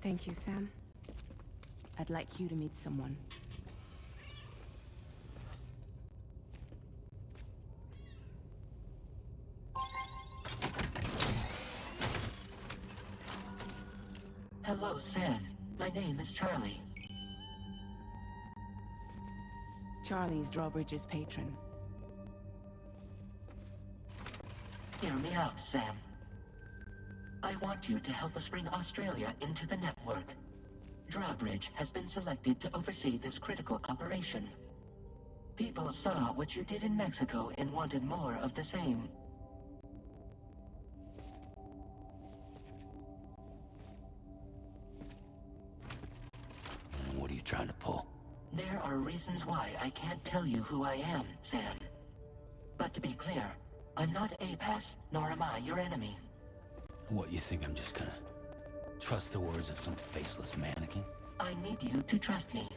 Thank you, Sam. I'd like you to meet someone. Hello, Sam. My name is Charlie. Charlie's Drawbridge's patron. Hear me out, Sam. I want you to help us bring Australia into the network. Drawbridge has been selected to oversee this critical operation. People saw what you did in Mexico and wanted more of the same. What are you trying to pull? There are reasons why I can't tell you who I am, Sam. But to be clear, I'm not APAS, nor am I your enemy. What, you think I'm just gonna trust the words of some faceless mannequin? I need you to trust me.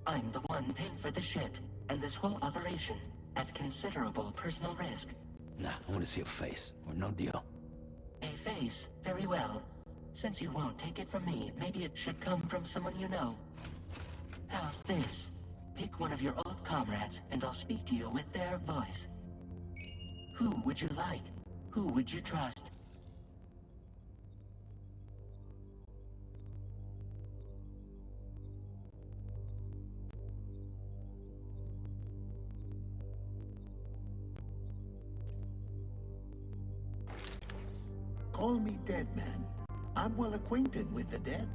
I'm the one paying for the ship and this whole operation at considerable personal risk. Nah, I want to see a face, or no deal. A face, very well. Since you won't take it from me, maybe it should come from someone you know. How's this? Pick one of your old comrades, and I'll speak to you with their voice. Who would you like? Who would you trust? Call me dead man. I'm well acquainted with the dead.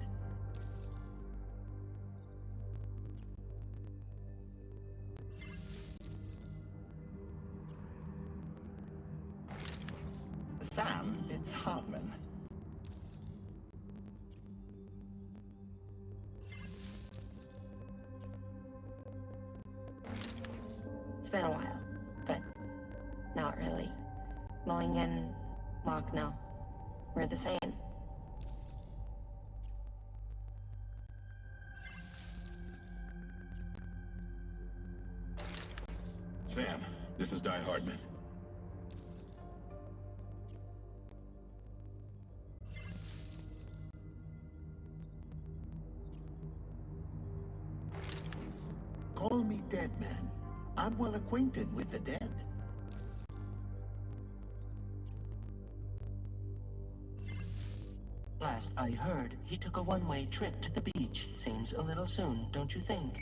Sam, it's Hartman. It's been a while, but not really. Mulligan, Locke, no. We're the same. Sam, this is Di Hardman. Call me dead man. I'm well acquainted with the dead. Last I heard, he took a one-way trip to the beach. Seems a little soon, don't you think?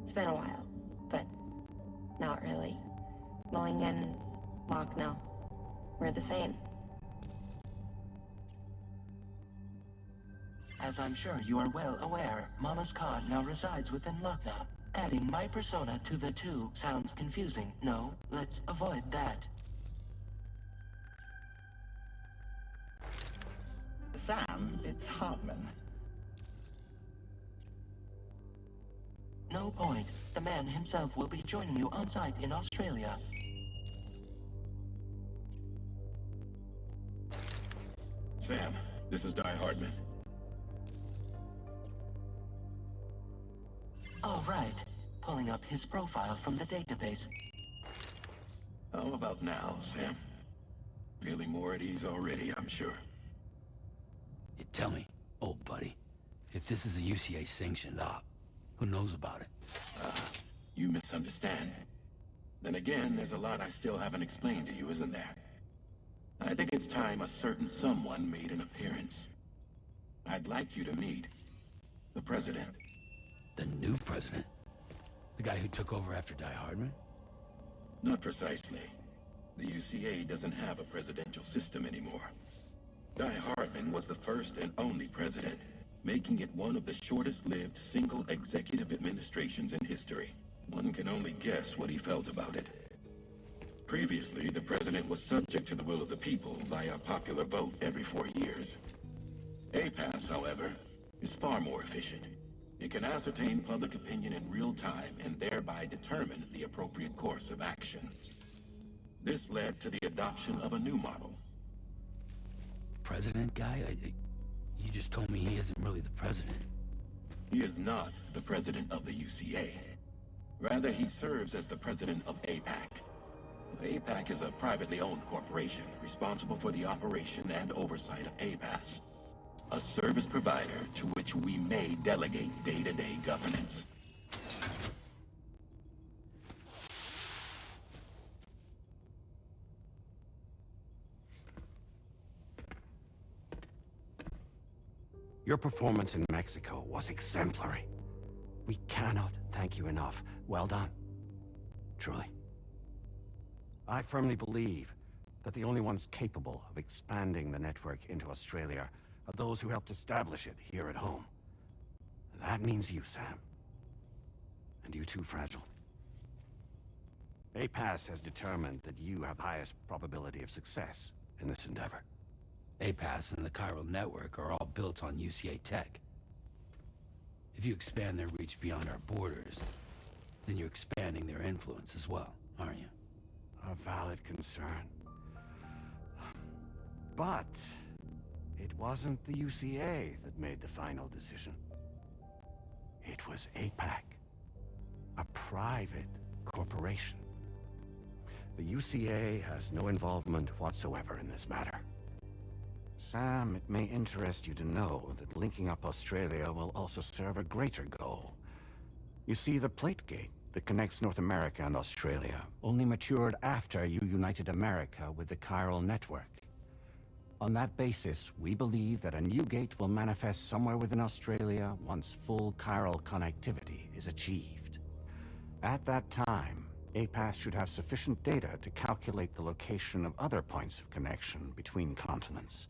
It's been a while, but not really. Mulligan, Locke, no. We're the same. As I'm sure you are well aware, Mama's Cod now resides within Lucknow. Adding my persona to the two sounds confusing. No, let's avoid that. Sam, it's Hartman. No point. The man himself will be joining you on site in Australia. Sam, this is Di Hardman. All right. Pulling up his profile from the database. How about now, Sam? Feeling more at ease already, I'm sure. You tell me, old buddy, if this is a UCA sanctioned op, who knows about it? You misunderstand. Then again, there's a lot I still haven't explained to you, isn't there? I think it's time a certain someone made an appearance. I'd like you to meet the President. The new president? The guy who took over after Di Hardman? Not precisely. The UCA doesn't have a presidential system anymore. Di Hardman was the first and only president, making it one of the shortest-lived single executive administrations in history. One can only guess what he felt about it. Previously, the president was subject to the will of the people via popular vote every 4 years. APAS, however, is far more efficient. It can ascertain public opinion in real time and thereby determine the appropriate course of action. This led to the adoption of a new model. President guy? You just told me he isn't really the president. He is not the president of the UCA. Rather, he serves as the president of APAC. APAC is a privately owned corporation responsible for the operation and oversight of APAS, a service provider to which we may delegate day-to-day governance. Your performance in Mexico was exemplary. We cannot thank you enough. Well done. Truly. I firmly believe that the only ones capable of expanding the network into Australia are those who helped establish it here at home. That means you, Sam. And you too, Fragile. APAS has determined that you have the highest probability of success in this endeavor. APAS and the chiral network are all built on UCA tech. If you expand their reach beyond our borders, then you're expanding their influence as well, aren't you? A valid concern. But it wasn't the UCA that made the final decision. It was APAC, a private corporation. The UCA has no involvement whatsoever in this matter. Sam, it may interest you to know that linking up Australia will also serve a greater goal. You see, the plate gate that connects North America and Australia only matured after you united America with the chiral network. On that basis, we believe that a new gate will manifest somewhere within Australia once full chiral connectivity is achieved. At that time, APAS should have sufficient data to calculate the location of other points of connection between continents.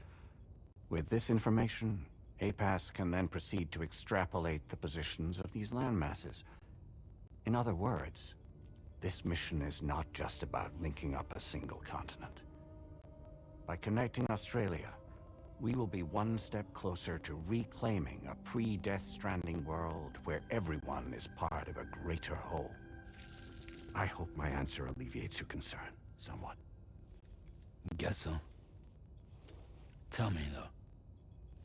With this information, APAS can then proceed to extrapolate the positions of these landmasses. In other words, this mission is not just about linking up a single continent. By connecting Australia, we will be one step closer to reclaiming a pre-Death Stranding world where everyone is part of a greater whole. I hope my answer alleviates your concern somewhat. Guess so. Tell me, though.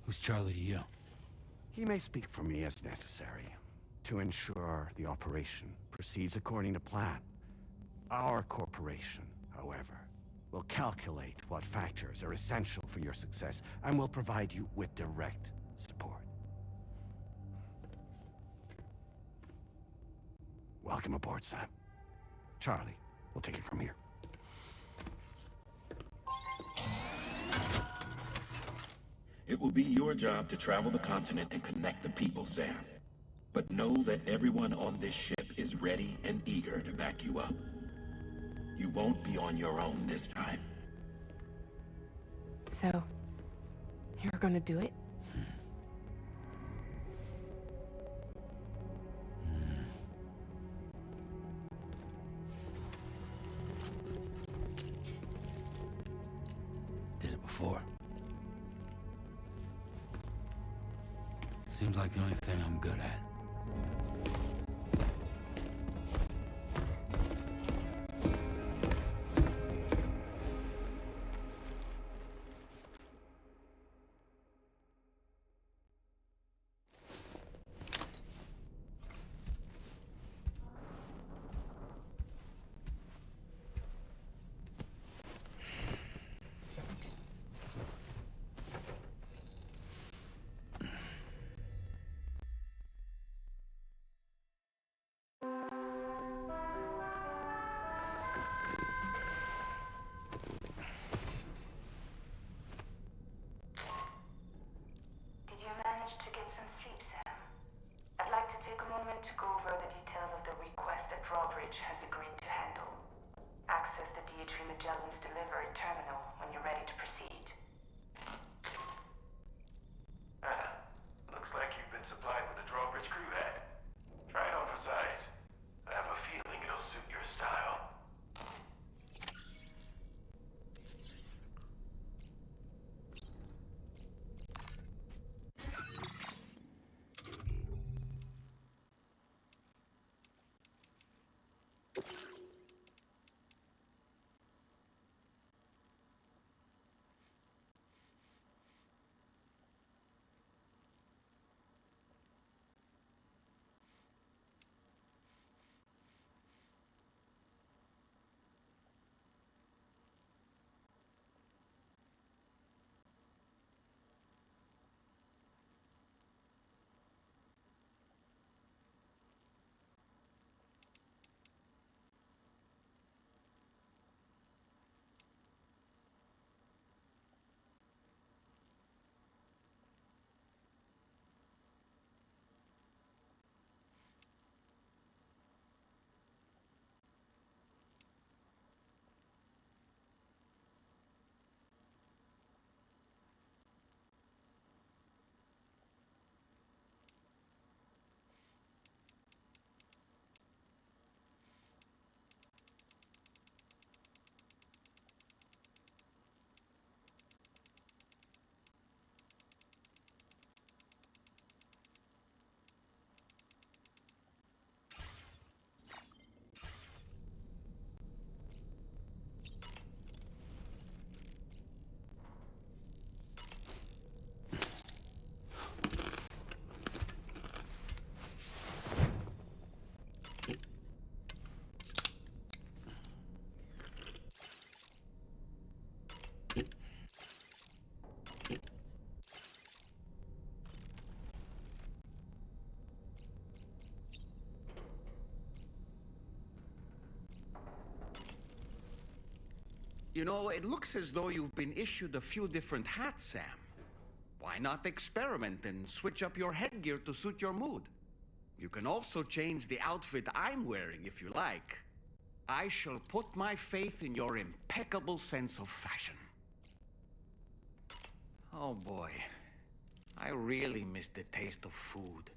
Who's Charlie to you? He may speak for me as necessary to ensure the operation proceeds according to plan. Our corporation, however, will calculate what factors are essential for your success and will provide you with direct support. Welcome aboard, Sam. Charlie, we'll take it from here. It will be your job to travel the continent and connect the people, Sam. But know that everyone on this ship is ready and eager to back you up. You won't be on your own this time. So, you're gonna do it? Did it before. Seems like the only thing I'm good at. Did you manage to get some sleep, Sam? I'd like to take a moment to go over the details of the request that Drawbridge has agreed to handle. Access the D3 Magellan's delivery terminal when you're ready to proceed. Looks like you've been supplied with a Drawbridge crew hat. Try it on for size. I have a feeling it'll suit your style. You know, it looks as though you've been issued a few different hats, Sam. Why not experiment and switch up your headgear to suit your mood? You can also change the outfit I'm wearing if you like. I shall put my faith in your impeccable sense of fashion. Oh boy, I really miss the taste of food.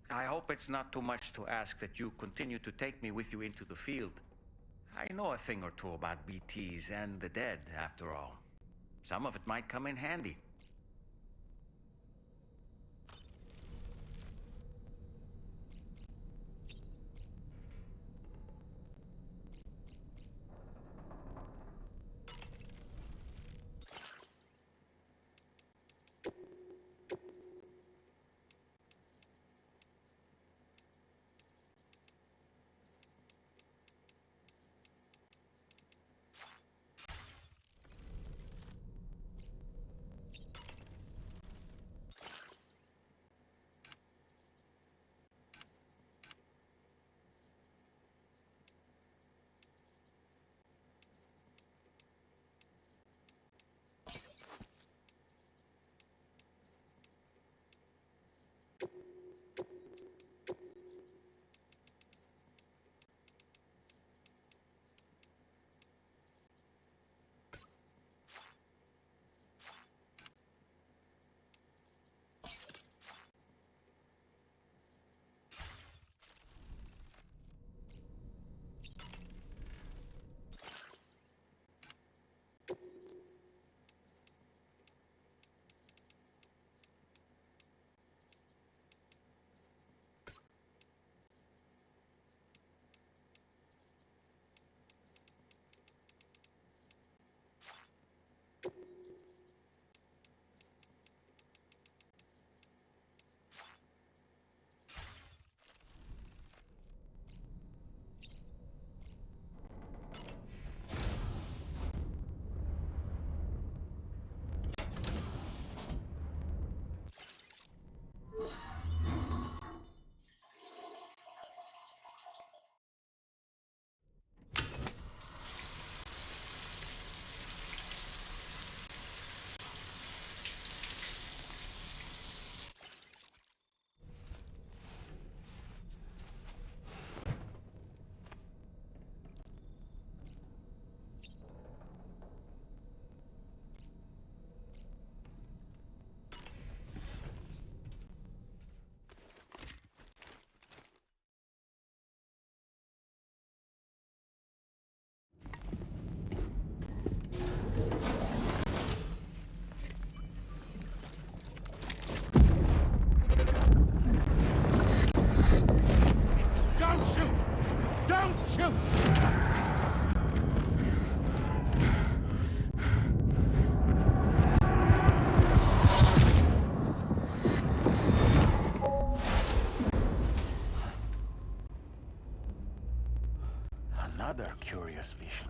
I hope it's not too much to ask that you continue to take me with you into the field. I know a thing or two about BTs and the dead, after all. Some of it might come in handy. Don't shoot! Don't shoot! Another curious vision.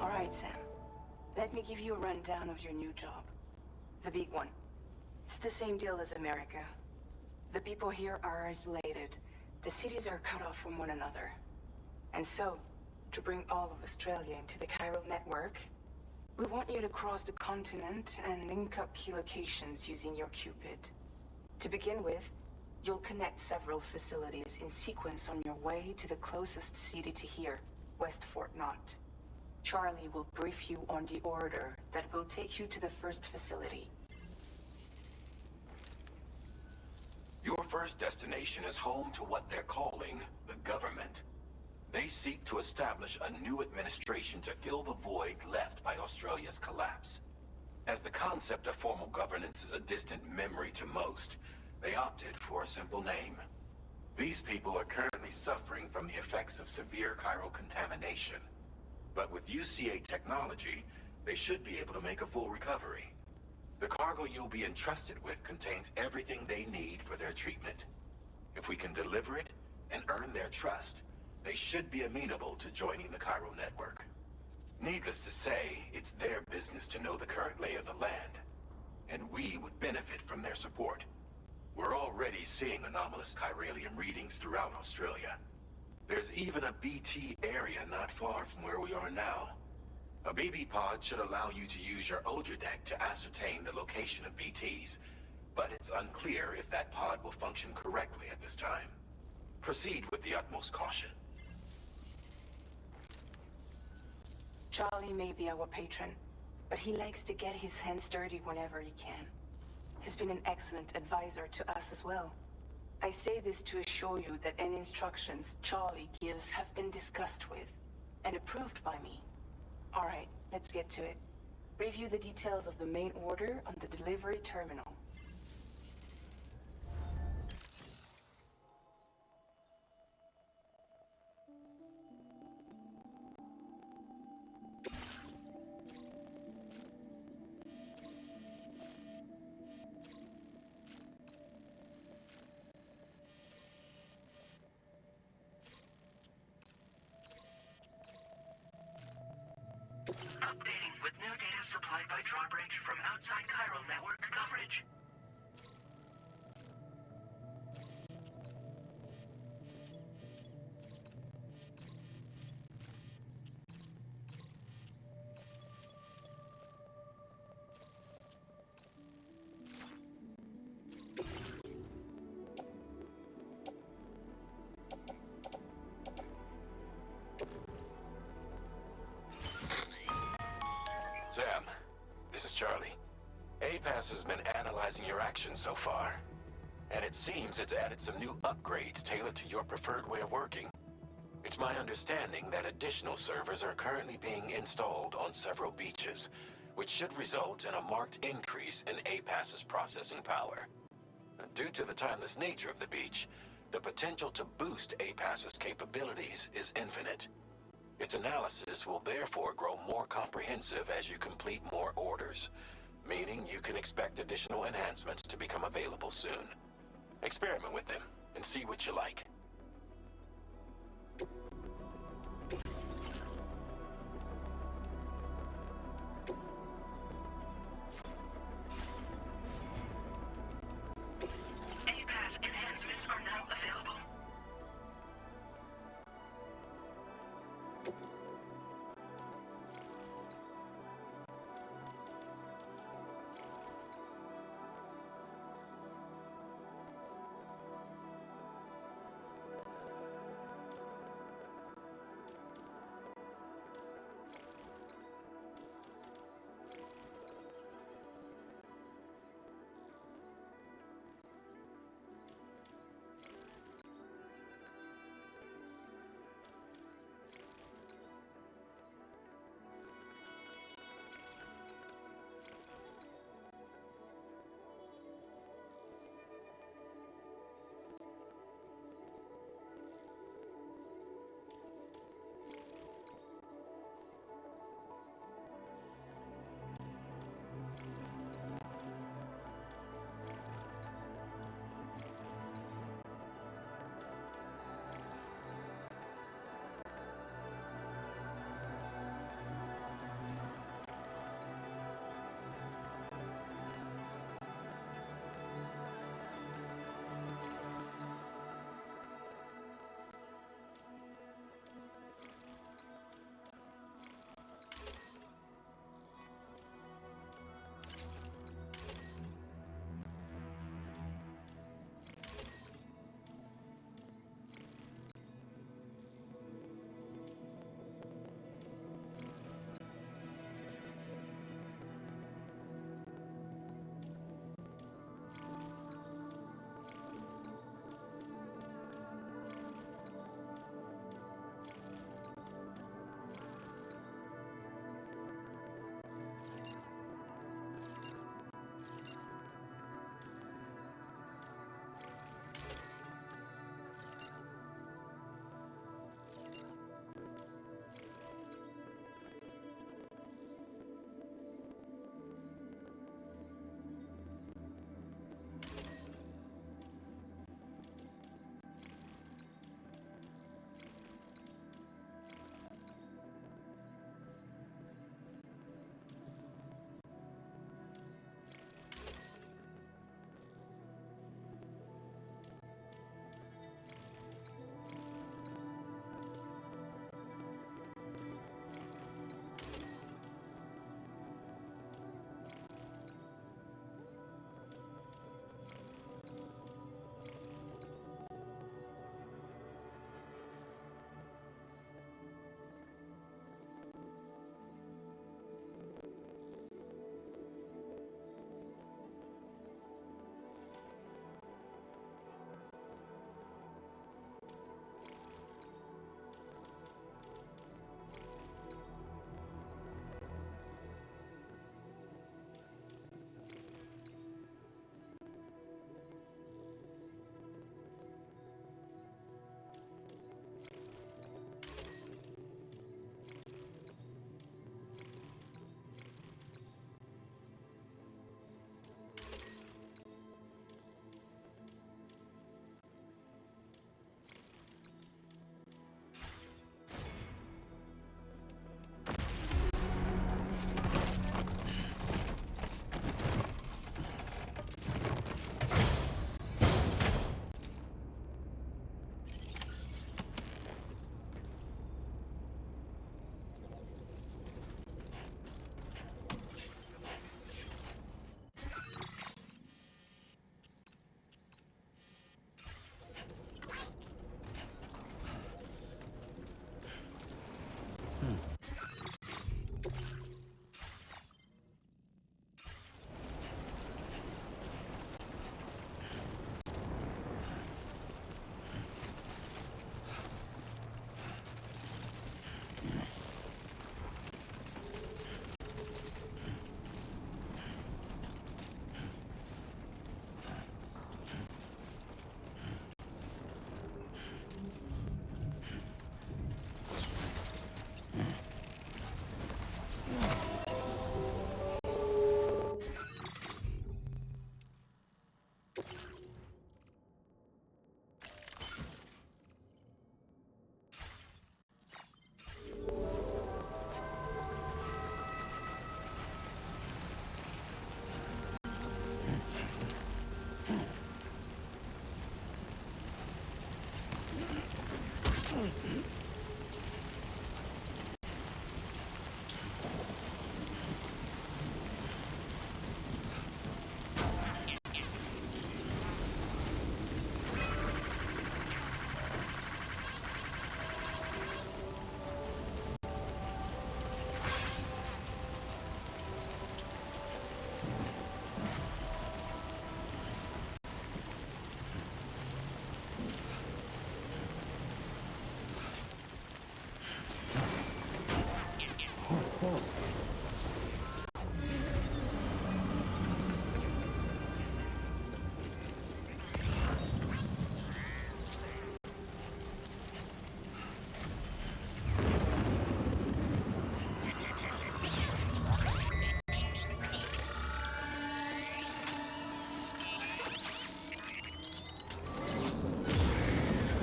All right, Sam. Let me give you a rundown of your new job. The big one. It's the same deal as America. The people here are isolated. The cities are cut off from one another. And so, to bring all of Australia into the chiral network, we want you to cross the continent and link up key locations using your Cupid. To begin with, you'll connect several facilities in sequence on your way to the closest city to here, West Fort Knott. Charlie will brief you on the order that will take you to the first facility. Your first destination is home to what they're calling the government. They seek to establish a new administration to fill the void left by Australia's collapse. As the concept of formal governance is a distant memory to most, they opted for a simple name. These people are currently suffering from the effects of severe chiral contamination. But with UCA technology, they should be able to make a full recovery. The cargo you'll be entrusted with contains everything they need for their treatment. If we can deliver it and earn their trust, they should be amenable to joining the chiral network. Needless to say, it's their business to know the current lay of the land, and we would benefit from their support. We're already seeing anomalous chiralium readings throughout Australia. There's even a BT area not far from where we are now. A BB pod should allow you to use your Ultra deck to ascertain the location of BTs, but it's unclear if that pod will function correctly at this time. Proceed with the utmost caution. Charlie may be our patron, but he likes to get his hands dirty whenever he can. He's been an excellent advisor to us as well. I say this to assure you that any instructions Charlie gives have been discussed with and approved by me. All right, let's get to it. Review the details of the main order on the delivery terminal. Updating with new data supplied by Drawbridge from outside chiral network coverage. Sam, this is Charlie. APAS has been analyzing your actions so far, and it seems it's added some new upgrades tailored to your preferred way of working. It's my understanding that additional servers are currently being installed on several beaches, which should result in a marked increase in APAS's processing power. Due to the timeless nature of the beach, the potential to boost APAS's capabilities is infinite. Its analysis will therefore grow more comprehensive as you complete more orders, meaning you can expect additional enhancements to become available soon. Experiment with them and see what you like. APAS enhancements are now available.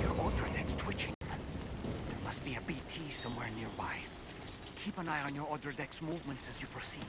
Your order deck's twitching. There must be a BT somewhere nearby. Keep an eye on your order deck's movements as you proceed.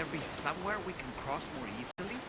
there be somewhere we can cross more easily?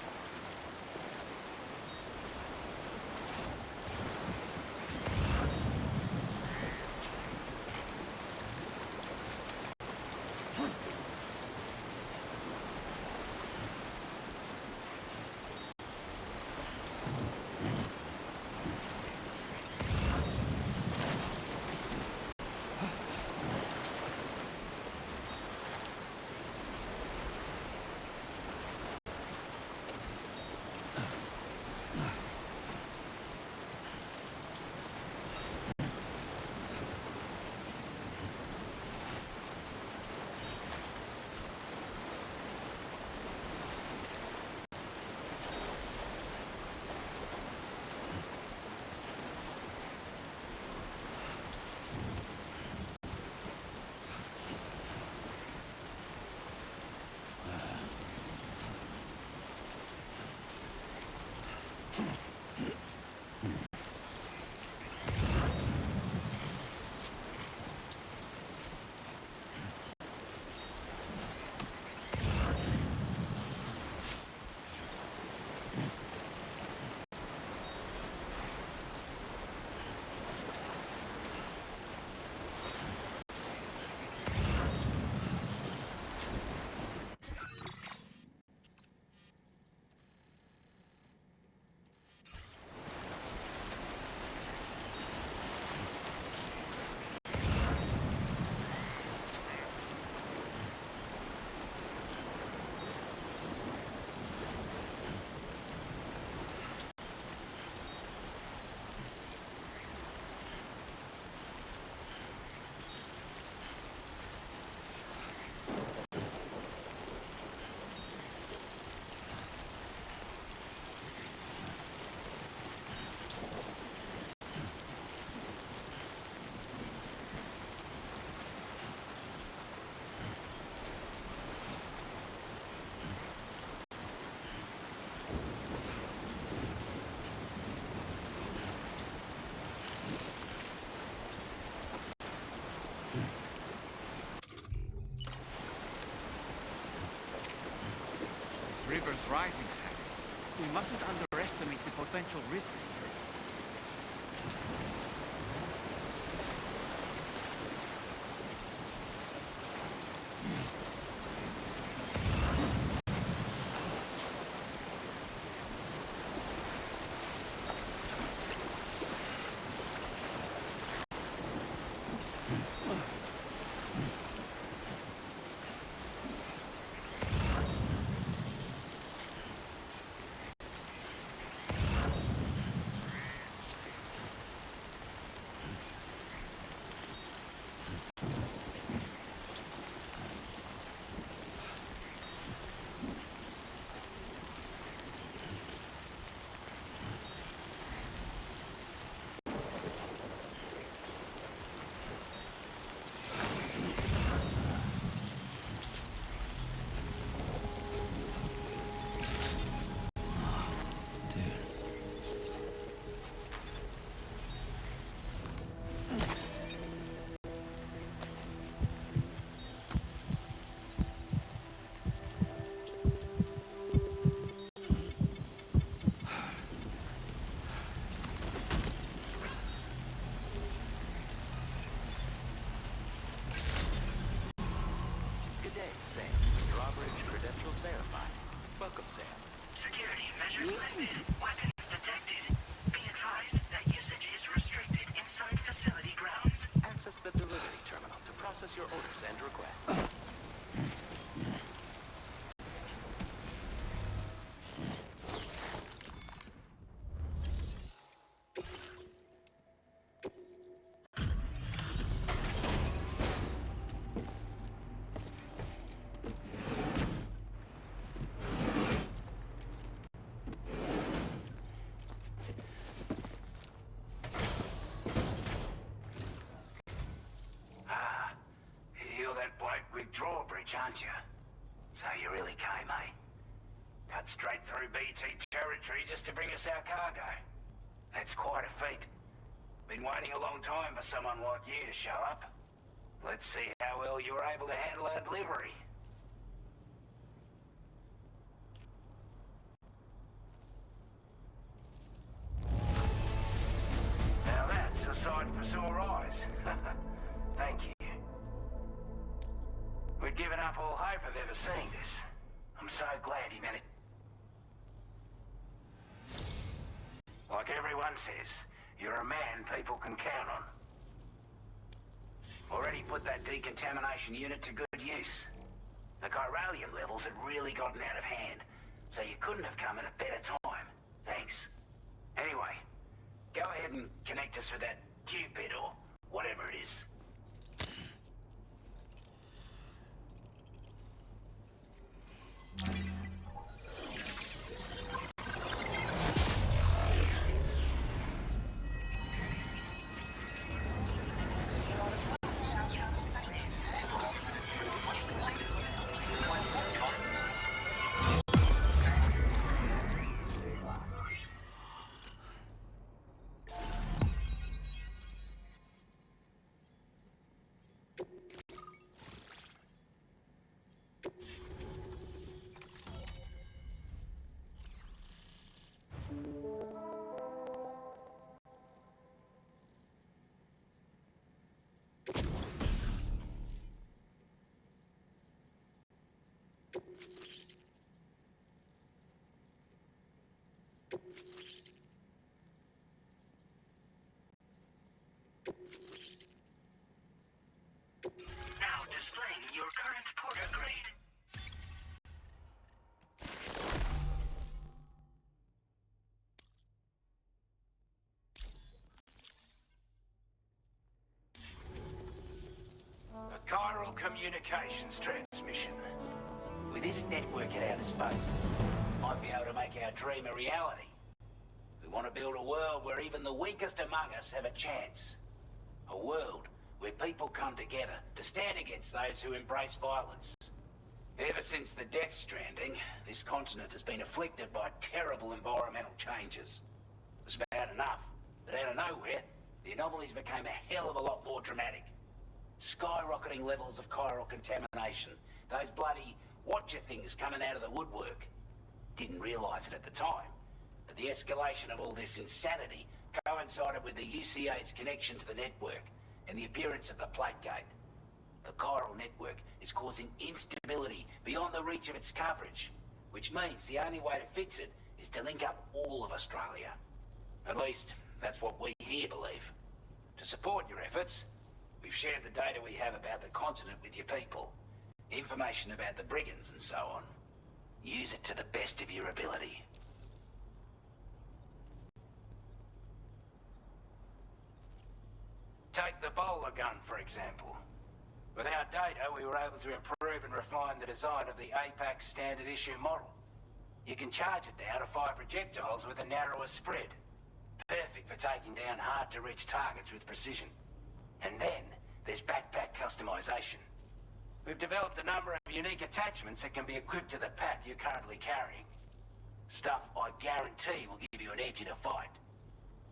River's rising, Sam. We mustn't underestimate the potential risks here. Drawbridge credentials verified. Welcome, Sam. Security measures lifted. Weapons detected. Be advised that usage is restricted inside facility grounds. Access the delivery terminal to process your orders and requests. Drawbridge, aren't you? So you really came, eh? Cut straight through BT territory just to bring us our cargo. That's quite a feat. Been waiting a long time for someone like you to show up. Let's see how well you were able to handle our delivery. sore eyes. Thank you. We'd given up all hope of ever seeing this. I'm so glad he managed. Like everyone says, you're a man people can count on. Already put that decontamination unit to good use. The chiralium levels had really gotten out of hand, so you couldn't have come at a better time. Thanks. Anyway, go ahead and connect us with that Cupid or whatever it is. Now displaying your current porter grade. A chiral communications transmission. With this network at our disposal, might be able to make our dream a reality. We want to build a world where even the weakest among us have a chance. A world where people come together to stand against those who embrace violence. Ever since the death stranding, this continent has been afflicted by terrible environmental changes. It was bad enough, but out of nowhere, the anomalies became a hell of a lot more dramatic. Skyrocketing levels of chiral contamination, those bloody watcher things coming out of the woodwork. Didn't realise it at the time, but the escalation of all this insanity coincided with the UCA's connection to the network and the appearance of the plate gate. The chiral network is causing instability beyond the reach of its coverage, which means the only way to fix it is to link up all of Australia. At least, that's what we here believe. To support your efforts, we've shared the data we have about the continent with your people. Information about the brigands and so on. Use it to the best of your ability. Take the bowler gun, for example. With our data, we were able to improve and refine the design of the APAC standard issue model. You can charge it down to 5 projectiles with a narrower spread. Perfect for taking down hard-to-reach targets with precision. And then, there's backpack customization. We've developed a number of unique attachments that can be equipped to the pack you're currently carrying. Stuff I guarantee will give you an edge in a fight.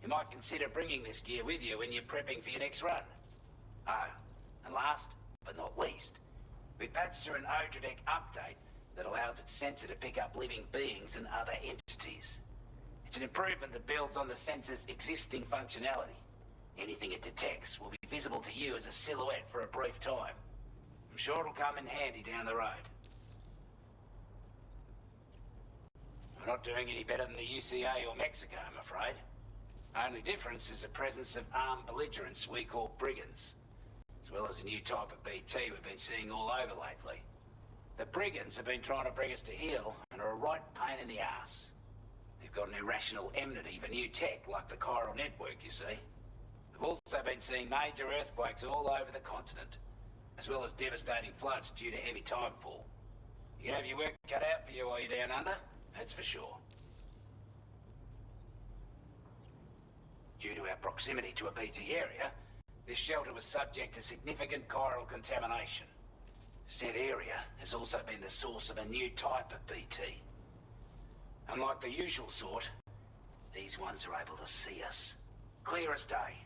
You might consider bringing this gear with you when you're prepping for your next run. Oh, and last, but not least, we've patched through an Odradek update that allows its sensor to pick up living beings and other entities. It's an improvement that builds on the sensor's existing functionality. Anything it detects will be visible to you as a silhouette for a brief time. I'm sure it'll come in handy down the road. We're not doing any better than the UCA or Mexico, I'm afraid. Only difference is the presence of armed belligerents we call brigands, as well as a new type of BT we've been seeing all over lately. The brigands have been trying to bring us to heel and are a right pain in the ass. They've got an irrational enmity for new tech like the chiral network, you see. We've also been seeing major earthquakes all over the continent, as well as devastating floods due to heavy timefall. You can have your work cut out for you while you're down under, that's for sure. Due to our proximity to a BT area, this shelter was subject to significant chiral contamination. Said area has also been the source of a new type of BT. Unlike the usual sort, these ones are able to see us. Clear as day.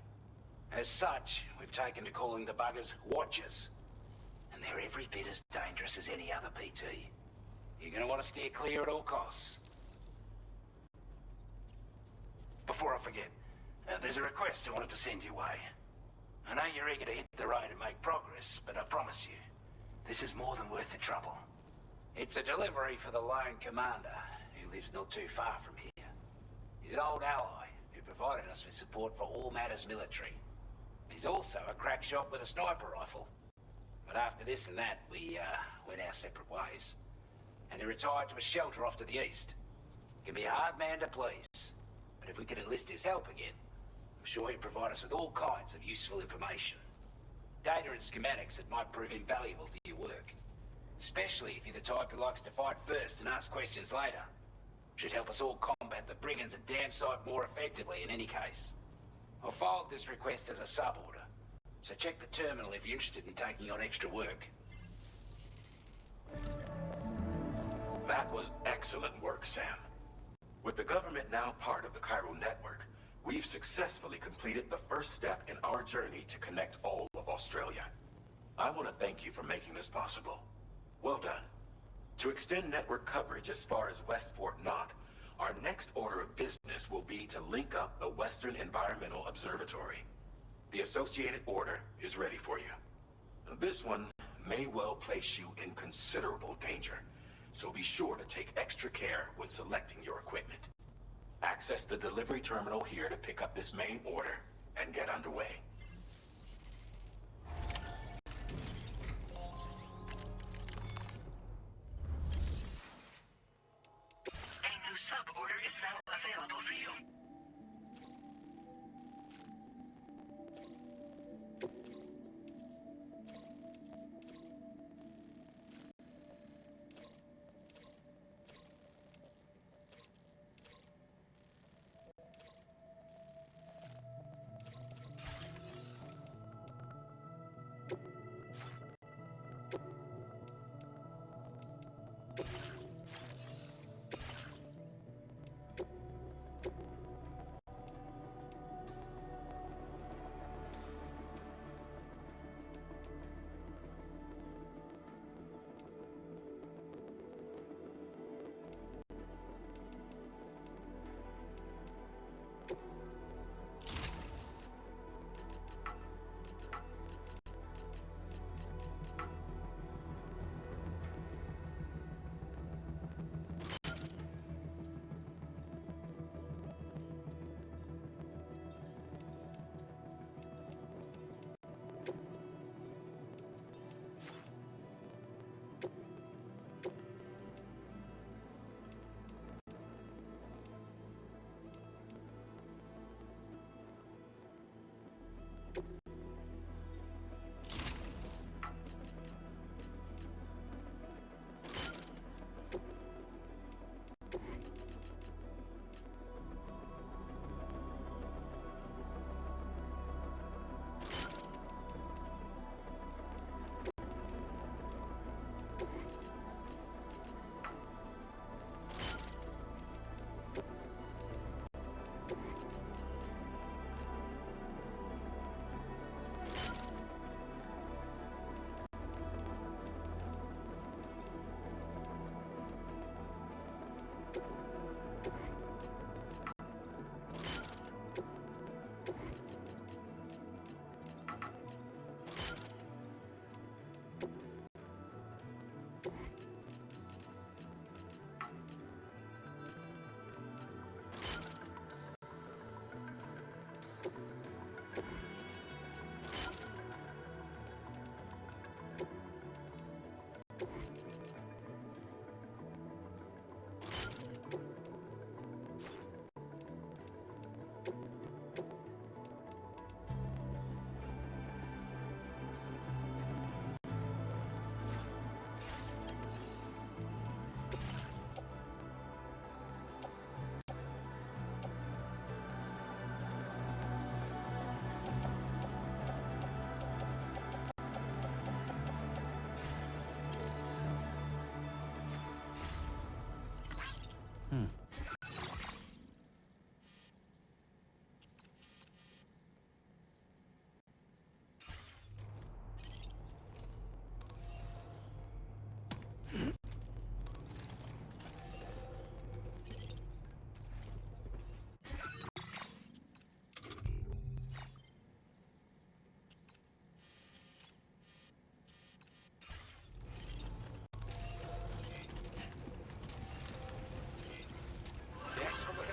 As such, we've taken to calling the buggers Watchers. And they're every bit as dangerous as any other BT. You're gonna want to steer clear at all costs. Before I forget, there's a request I wanted to send your way. I know you're eager to hit the road and make progress, but I promise you, this is more than worth the trouble. It's a delivery for the lone commander, who lives not too far from here. He's an old ally who provided us with support for all matters military. He's also a crack shot with a sniper rifle. But after this and that, we went our separate ways. And he retired to a shelter off to the east. He can be a hard man to please, but if we could enlist his help again, I'm sure he'd provide us with all kinds of useful information. Data and schematics that might prove invaluable for your work. Especially if you're the type who likes to fight first and ask questions later. Should help us all combat the brigands a damn sight more effectively in any case. I'll filed this request as a sub-order, so check the terminal if you're interested in taking on extra work. That was excellent work, Sam. With the government now part of the Chiral network, we've successfully completed the first step in our journey to connect all of Australia. I want to thank you for making this possible. Well done. To extend network coverage as far as West Fort Knott, our next order of business will be to link up the Western Environmental Observatory. The associated order is ready for you. This one may well place you in considerable danger, so be sure to take extra care when selecting your equipment. Access the delivery terminal here to pick up this main order and get underway. A new sub-order is now available for you.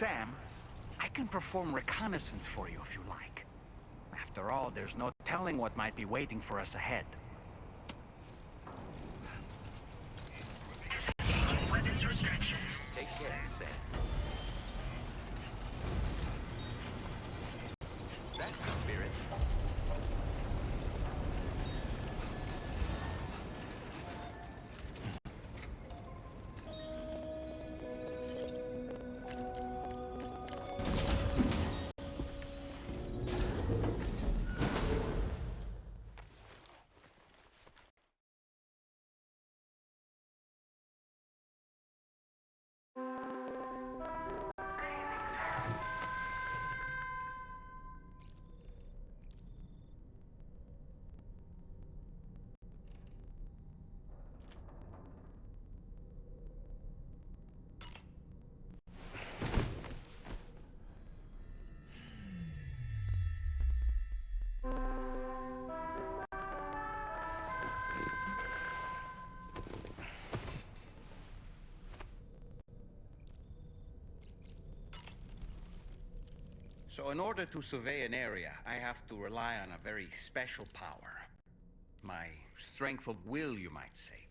Sam, I can perform reconnaissance for you if you like. After all, there's no telling what might be waiting for us ahead. Weapons restrictions. Take care, Sam. That's the spirit. So in order to survey an area, I have to rely on a very special power. My strength of will, you might say.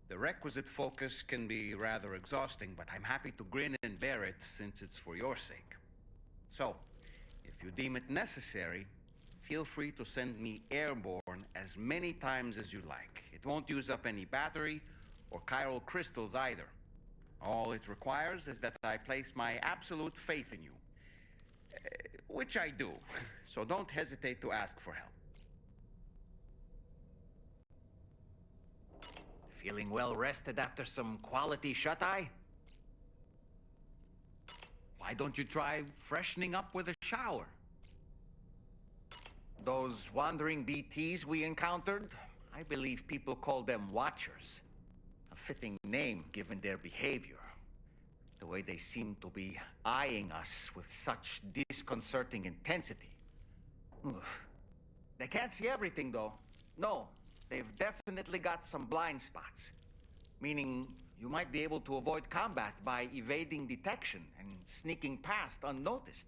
The requisite focus can be rather exhausting, but I'm happy to grin and bear it since it's for your sake. So, if you deem it necessary, feel free to send me airborne as many times as you like. It won't use up any battery or chiral crystals either. All it requires is that I place my absolute faith in you. Which I do, so don't hesitate to ask for help. Feeling well rested after some quality shut-eye? Why don't you try freshening up with a shower? Those wandering BTs we encountered, I believe people call them Watchers. A fitting name given their behavior. The way they seem to be eyeing us with such disconcerting intensity. Oof. They can't see everything, though. No, they've definitely got some blind spots. Meaning, you might be able to avoid combat by evading detection and sneaking past unnoticed.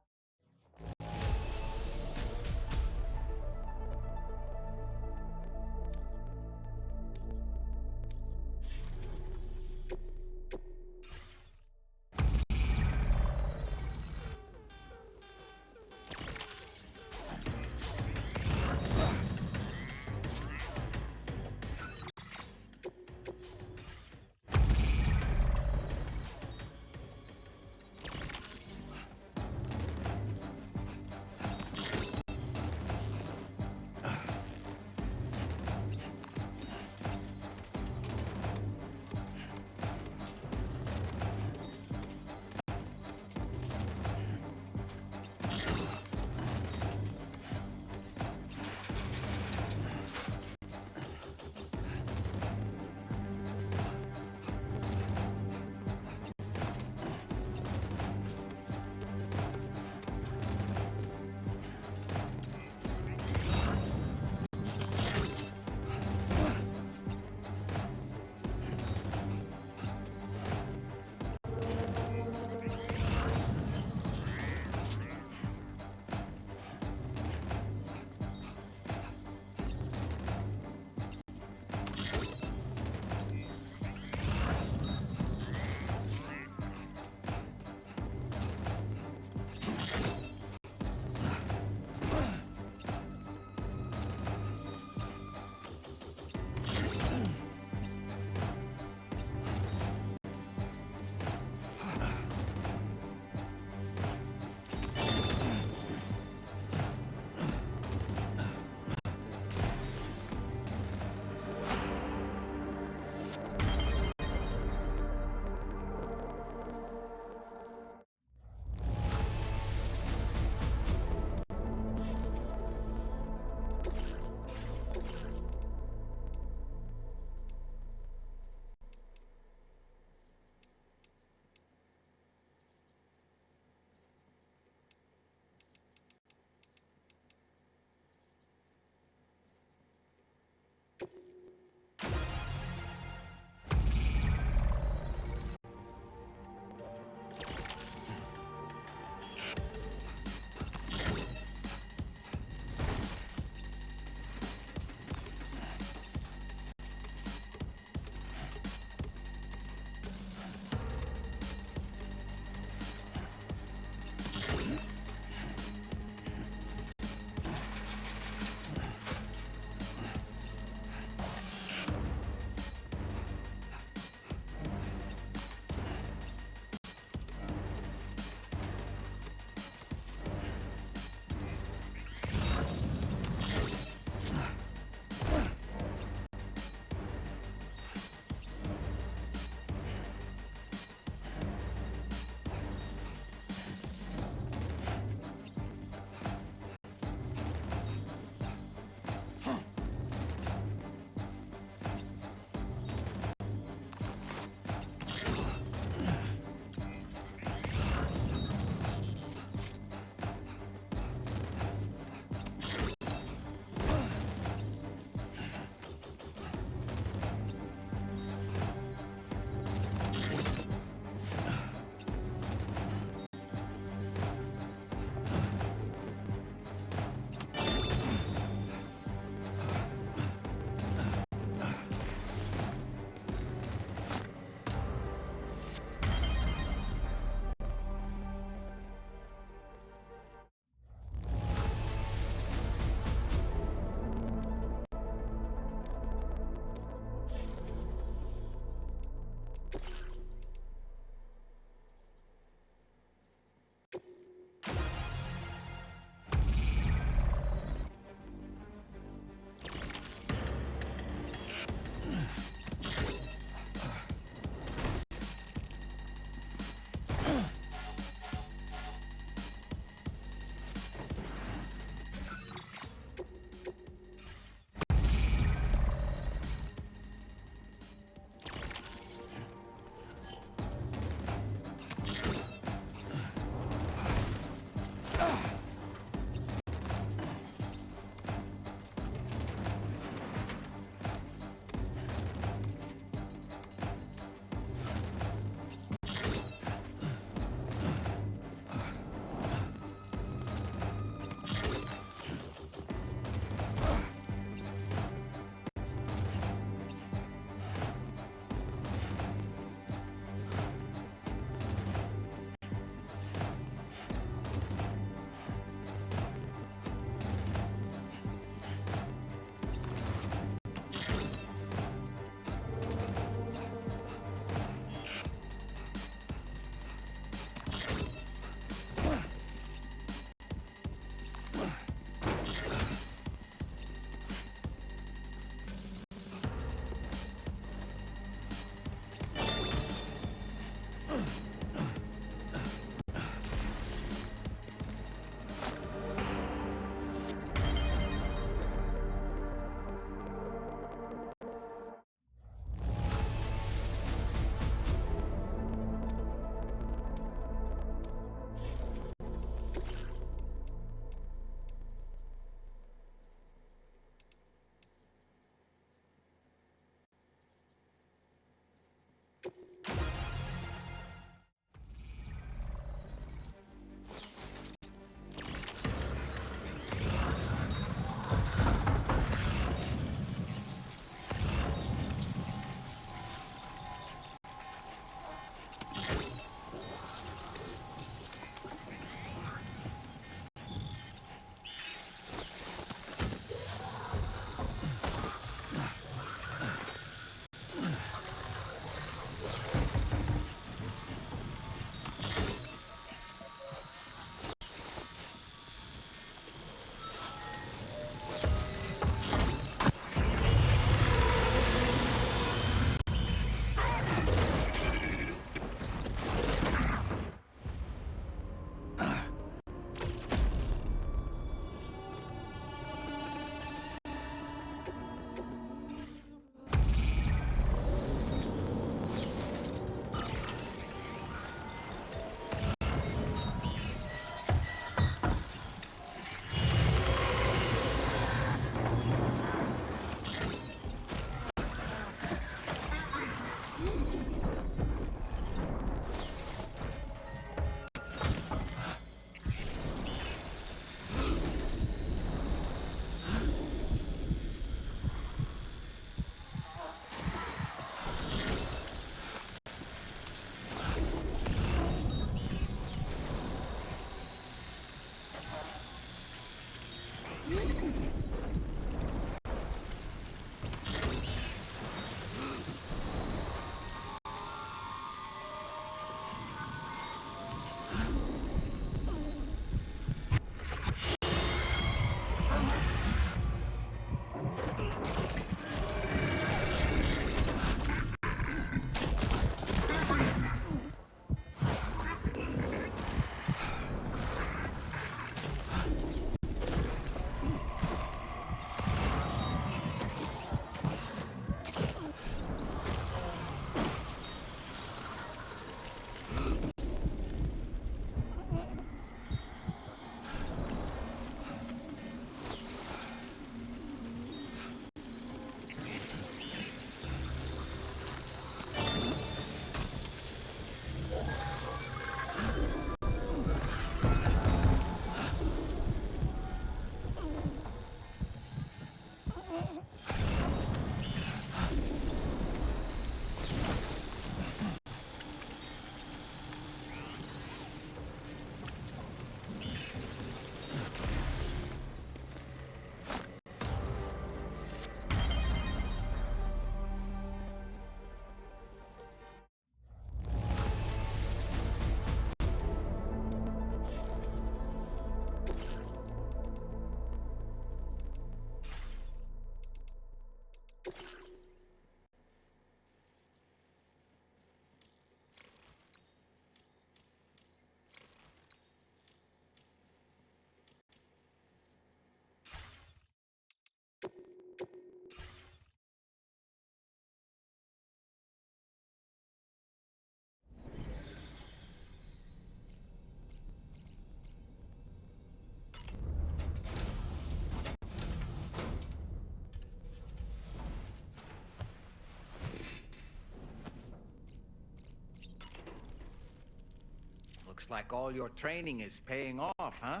Looks like all your training is paying off, huh?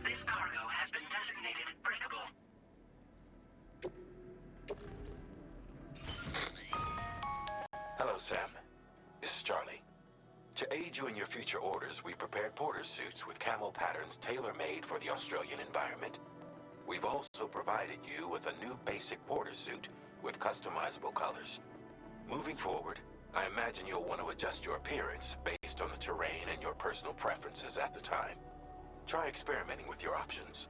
This cargo has been designated breakable. Hello, Sam. This is Charlie. To aid you in your future orders, we prepared porter suits with camo patterns tailor-made for the Australian environment. We've also provided you with a new basic porter suit with customizable colors. Moving forward, I imagine you'll want to adjust your appearance based on the terrain and your personal preferences at the time. Try experimenting with your options.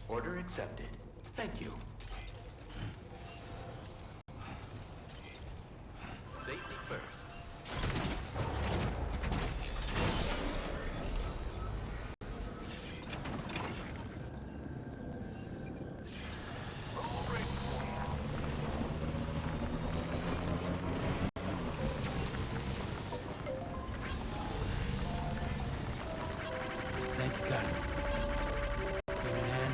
Order accepted. Thank you. Safety first. Thank you, guys. Give me a hand.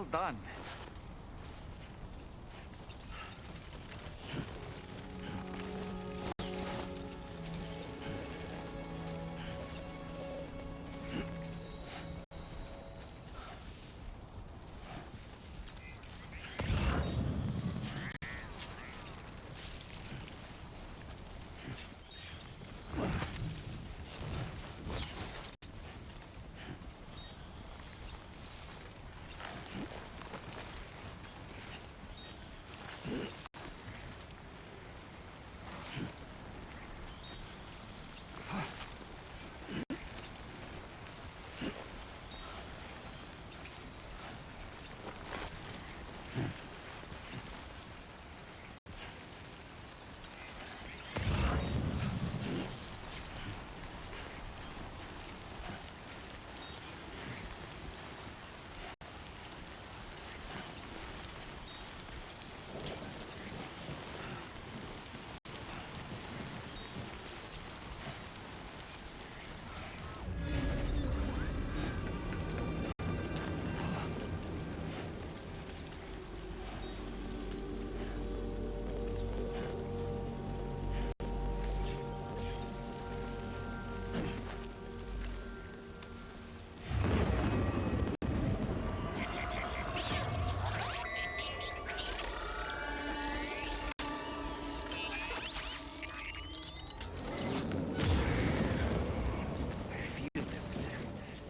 Well done.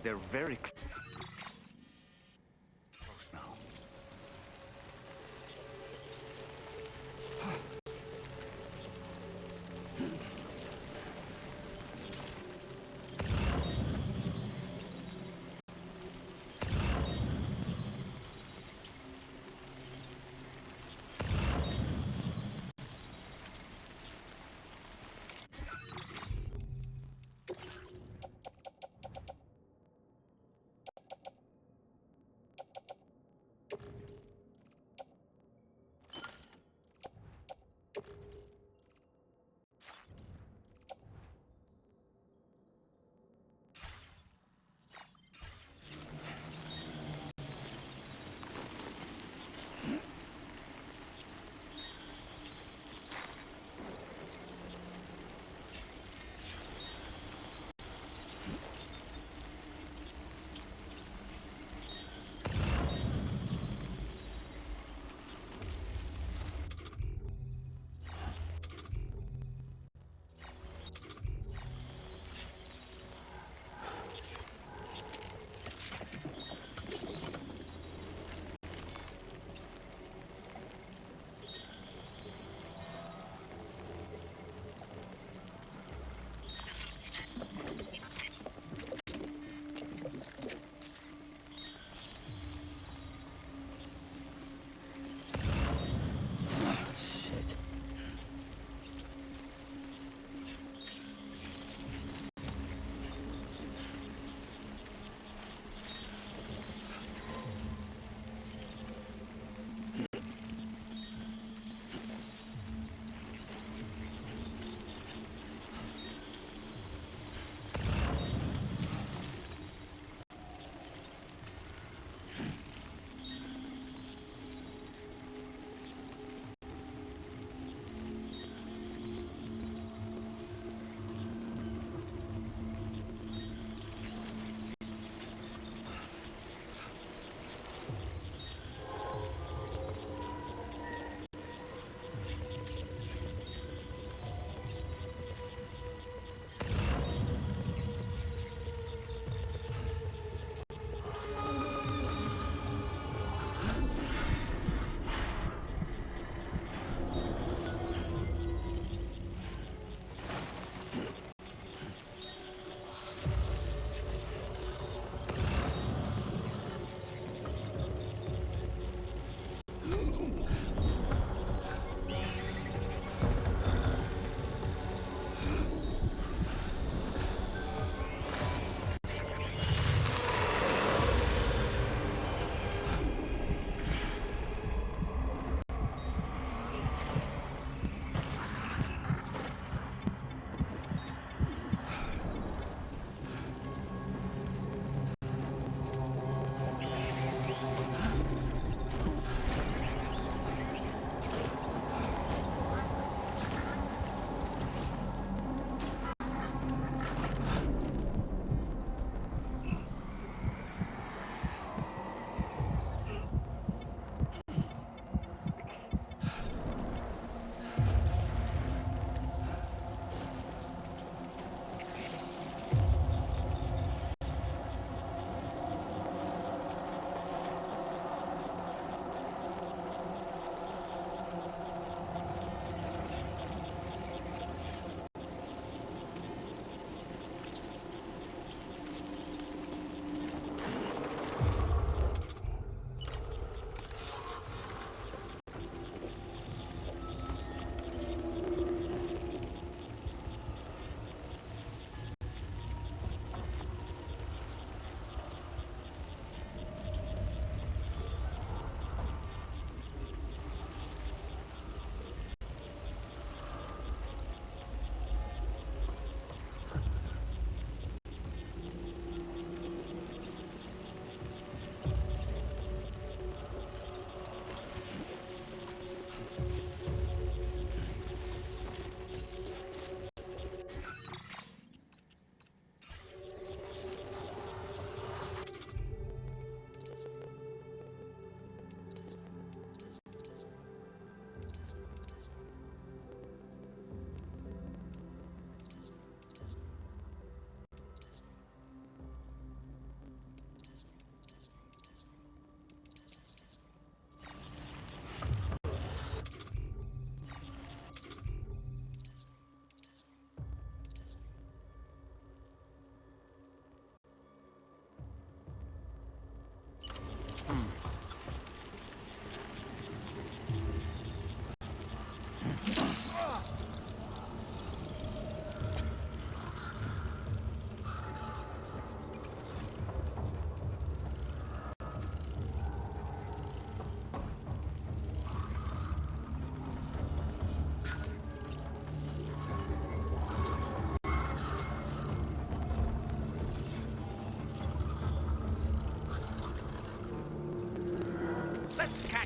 They're very close now.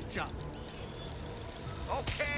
job. Okay.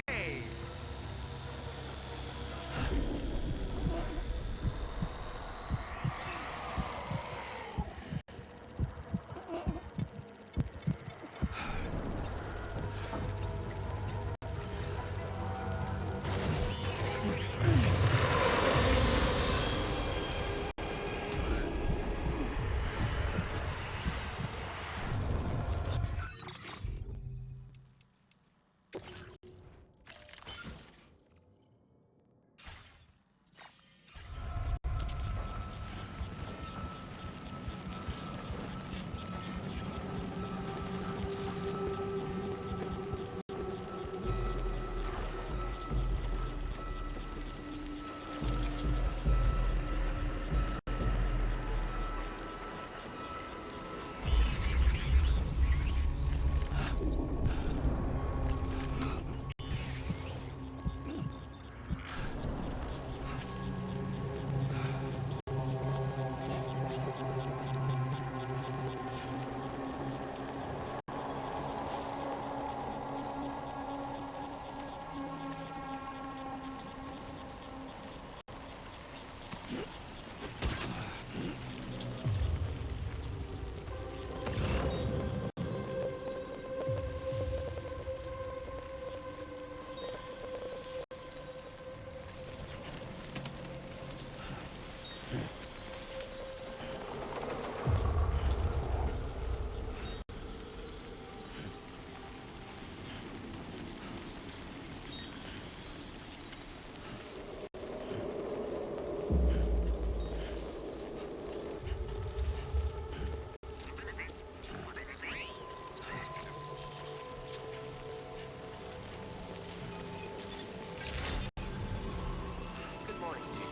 Good morning to you.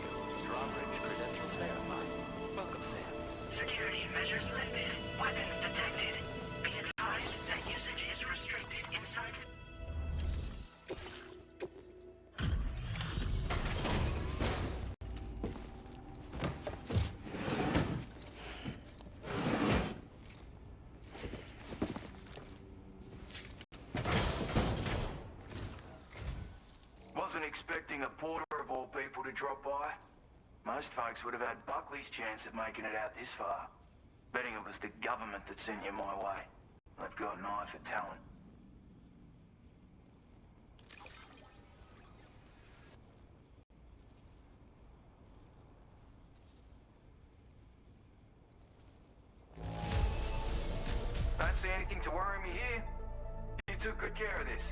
Drawbridge credentials verified. Welcome, Sam. Security measures lifted. Weapons detected. Be advised that usage is restricted inside. Wasn't expecting a porter of all people to drop by. Most folks would have had Buckley's chance of making it out this far. Betting it was the government that sent you my way. They've got an eye for talent. Don't see anything to worry me here. You took good care of this.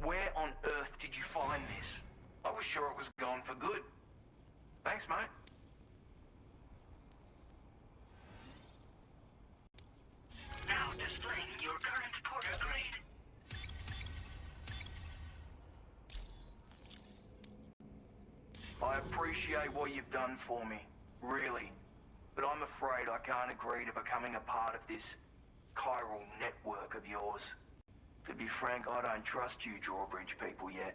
Where on earth did you find this? I was sure it was gone for good. Thanks, mate. Now displaying your current porter grade. I appreciate what you've done for me, really. But I'm afraid I can't agree to becoming a part of this chiral network of yours. To be frank, I don't trust you Drawbridge people yet.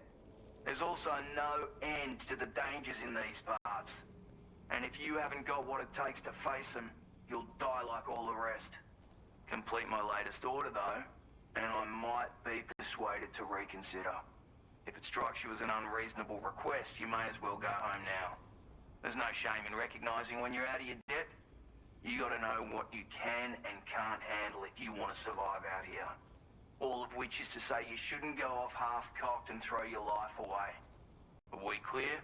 There's also no end to the dangers in these parts. And if you haven't got what it takes to face them, you'll die like all the rest. Complete my latest order though, and I might be persuaded to reconsider. If it strikes you as an unreasonable request, you may as well go home now. There's no shame in recognizing when you're out of your depth. You gotta know what you can and can't handle if you want to survive out here. All of which is to say you shouldn't go off half-cocked and throw your life away. Are we clear?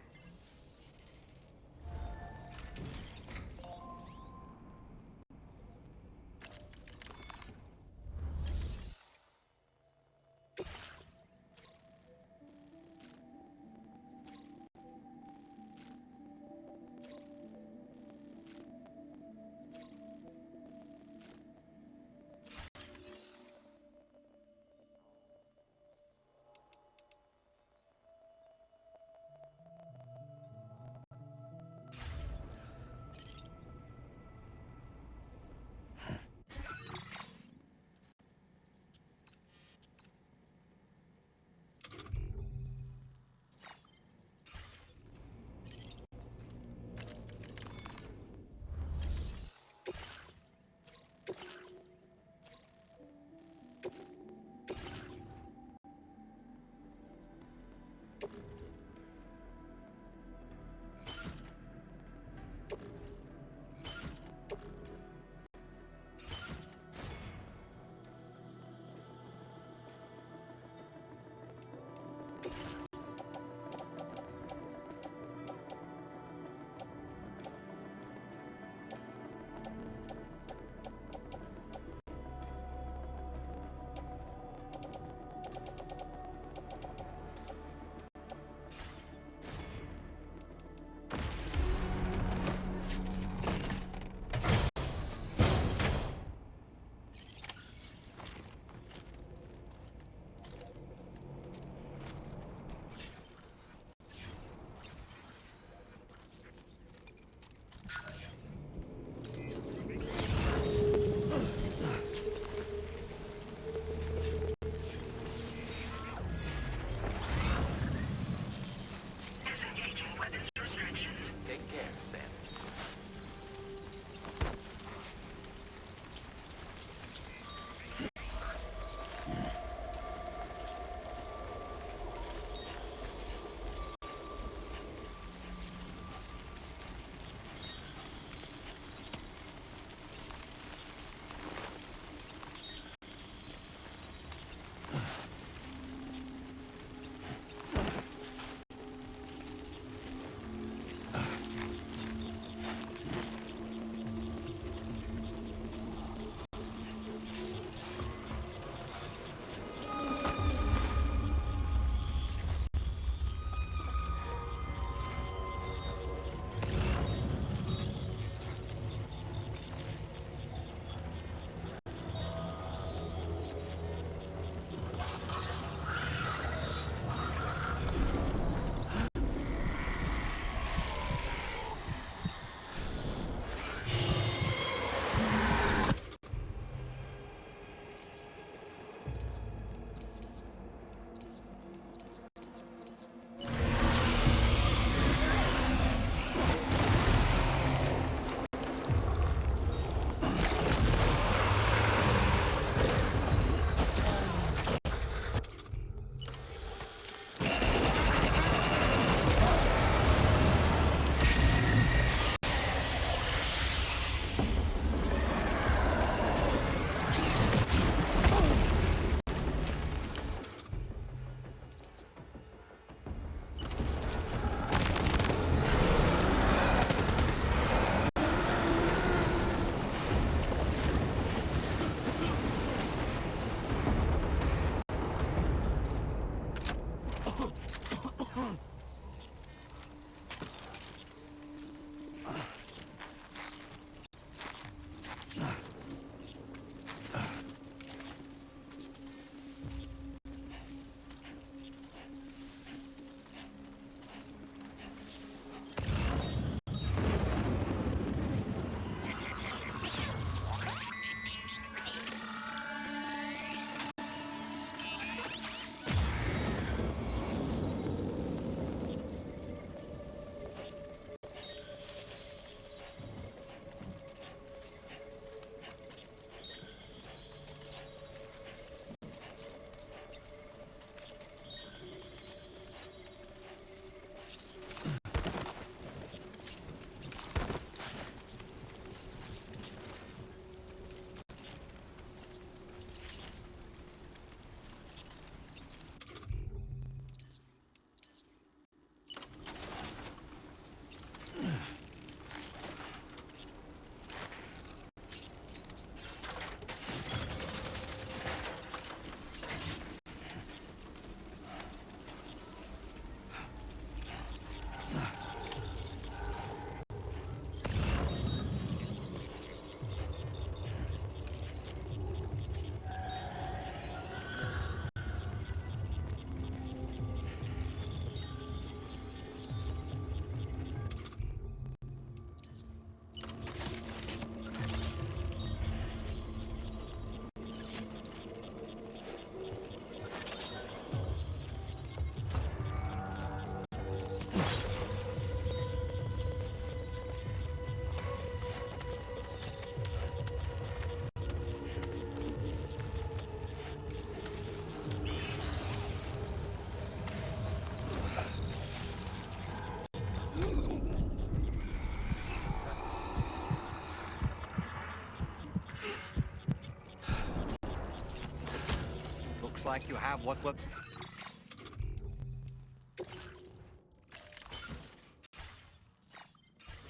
Looks like you have what look.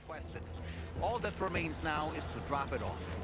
Requested. All that remains now is to drop it off.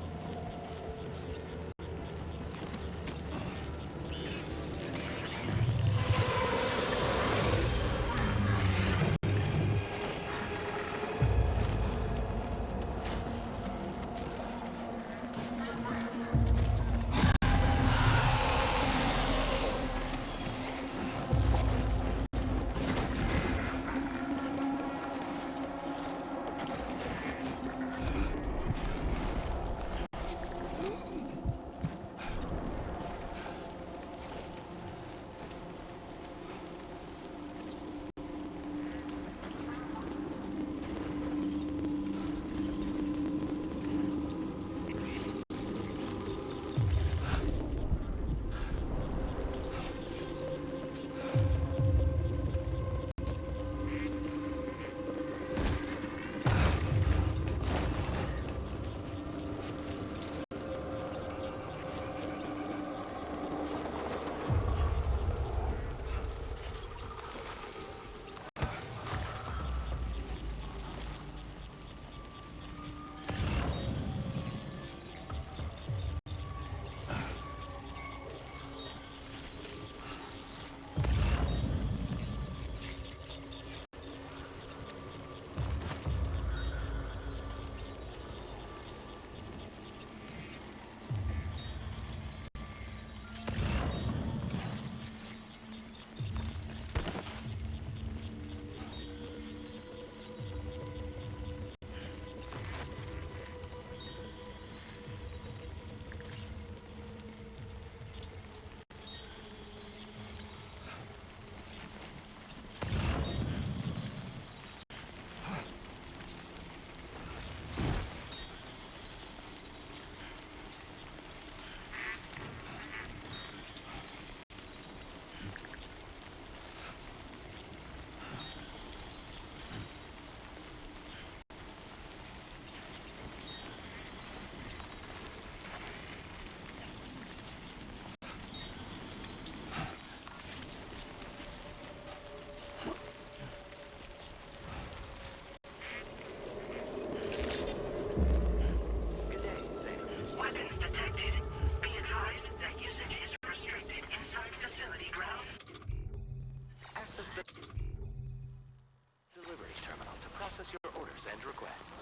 and requests.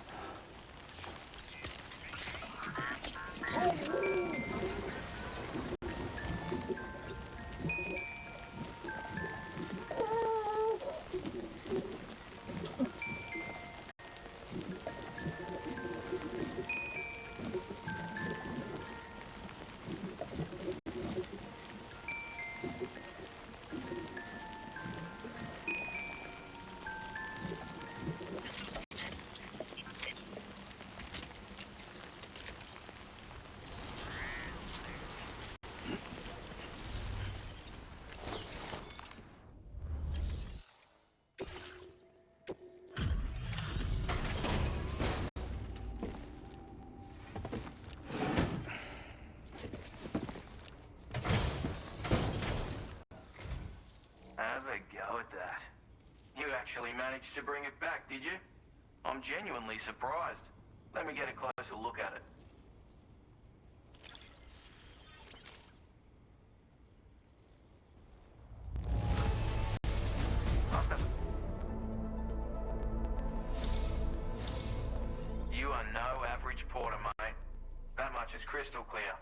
Have a go at that. You actually managed to bring it back, did you? I'm genuinely surprised. Let me get a closer look at it. You are no average porter, mate. That much is crystal clear.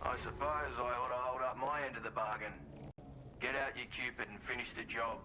I suppose I ought to hold up my end of the bargain. Get out your Cupid and finish the job.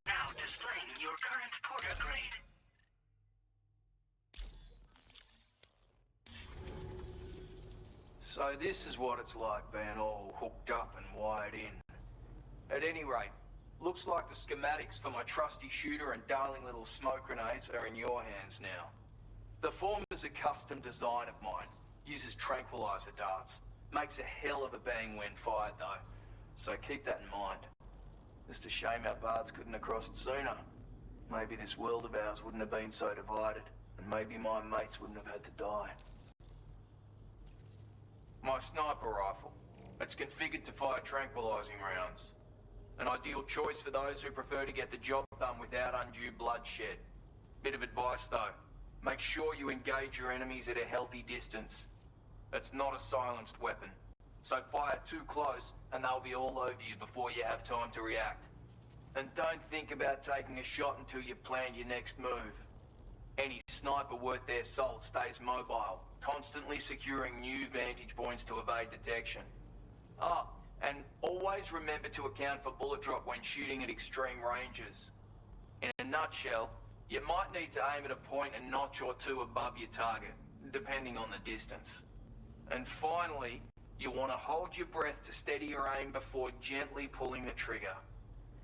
Now displaying your current porter grade. So this is what it's like being all hooked up and wired in. At any rate, looks like the schematics for my trusty shooter and darling little smoke grenades are in your hands now. The former is a custom design of mine. Uses tranquilizer darts. Makes a hell of a bang when fired though. So keep that in mind. Just a shame our paths couldn't have crossed sooner. Maybe this world of ours wouldn't have been so divided, and maybe my mates wouldn't have had to die. My sniper rifle. It's configured to fire tranquilizing rounds. An ideal choice for those who prefer to get the job done without undue bloodshed. Bit of advice though. Make sure you engage your enemies at a healthy distance. It's not a silenced weapon. So fire too close and they'll be all over you before you have time to react. And don't think about taking a shot until you've planned your next move. Any sniper worth their salt stays mobile, constantly securing new vantage points to evade detection. Ah, and always remember to account for bullet drop when shooting at extreme ranges. In a nutshell, you might need to aim at a point a notch or two above your target, depending on the distance. And finally, you want to hold your breath to steady your aim before gently pulling the trigger.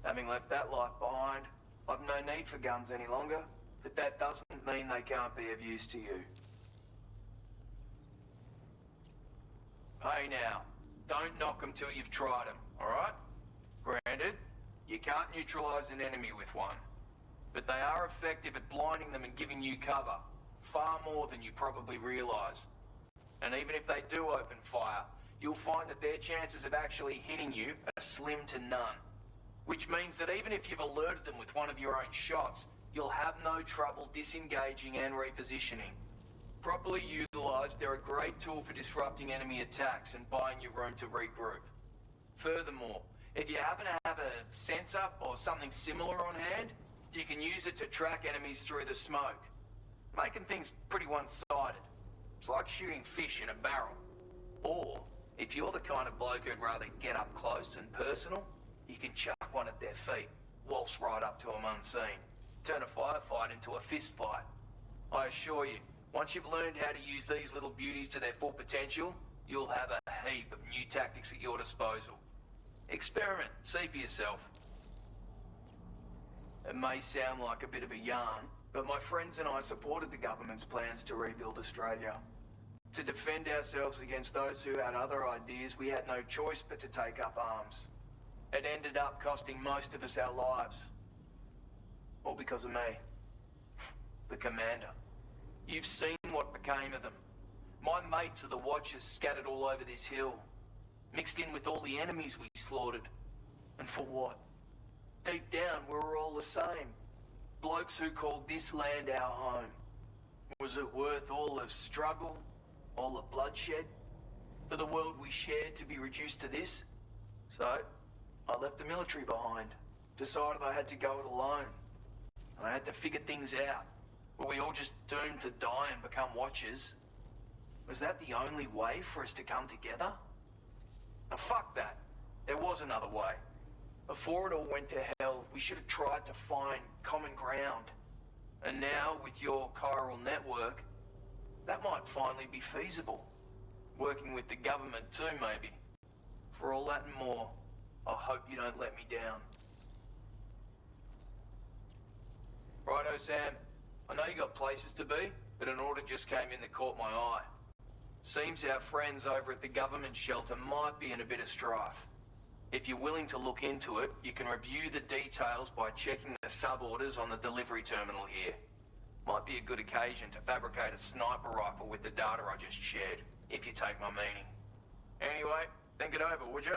Having left that life behind, I've no need for guns any longer, but that doesn't mean they can't be of use to you. Hey now, don't knock them till you've tried them, alright? Granted, you can't neutralize an enemy with one, but they are effective at blinding them and giving you cover, far more than you probably realize. And even if they do open fire, you'll find that their chances of actually hitting you are slim to none. Which means that even if you've alerted them with one of your own shots, you'll have no trouble disengaging and repositioning. Properly utilized, they're a great tool for disrupting enemy attacks and buying you room to regroup. Furthermore, if you happen to have a sensor or something similar on hand, you can use it to track enemies through the smoke, making things pretty one-sided. It's like shooting fish in a barrel. Or, if you're the kind of bloke who'd rather get up close and personal, you can chuck one at their feet, waltz right up to them unseen, turn a firefight into a fist fight. I assure you, once you've learned how to use these little beauties to their full potential, you'll have a heap of new tactics at your disposal. Experiment, see for yourself. It may sound like a bit of a yarn, but my friends and I supported the government's plans to rebuild Australia. To defend ourselves against those who had other ideas, we had no choice but to take up arms. It ended up costing most of us our lives. All because of me. The commander. You've seen what became of them. My mates are the Watchers scattered all over this hill. Mixed in with all the enemies we slaughtered. And for what? Deep down, we were all the same. Blokes who called this land our home. Was it worth all the struggle? All the bloodshed? For the world we shared to be reduced to this? So, I left the military behind. Decided I had to go it alone. I had to figure things out. Were we all just doomed to die and become Watchers? Was that the only way for us to come together? Now fuck that. There was another way. Before it all went to hell, we should have tried to find common ground. And now, with your chiral network, that might finally be feasible. Working with the government too, maybe. For all that and more, I hope you don't let me down. Righto, Sam. I know you got places to be, but an order just came in that caught my eye. Seems our friends over at the government shelter might be in a bit of strife. If you're willing to look into it, you can review the details by checking the sub-orders on the delivery terminal here. Might be a good occasion to fabricate a sniper rifle with the data I just shared, if you take my meaning. Anyway, think it over, would you?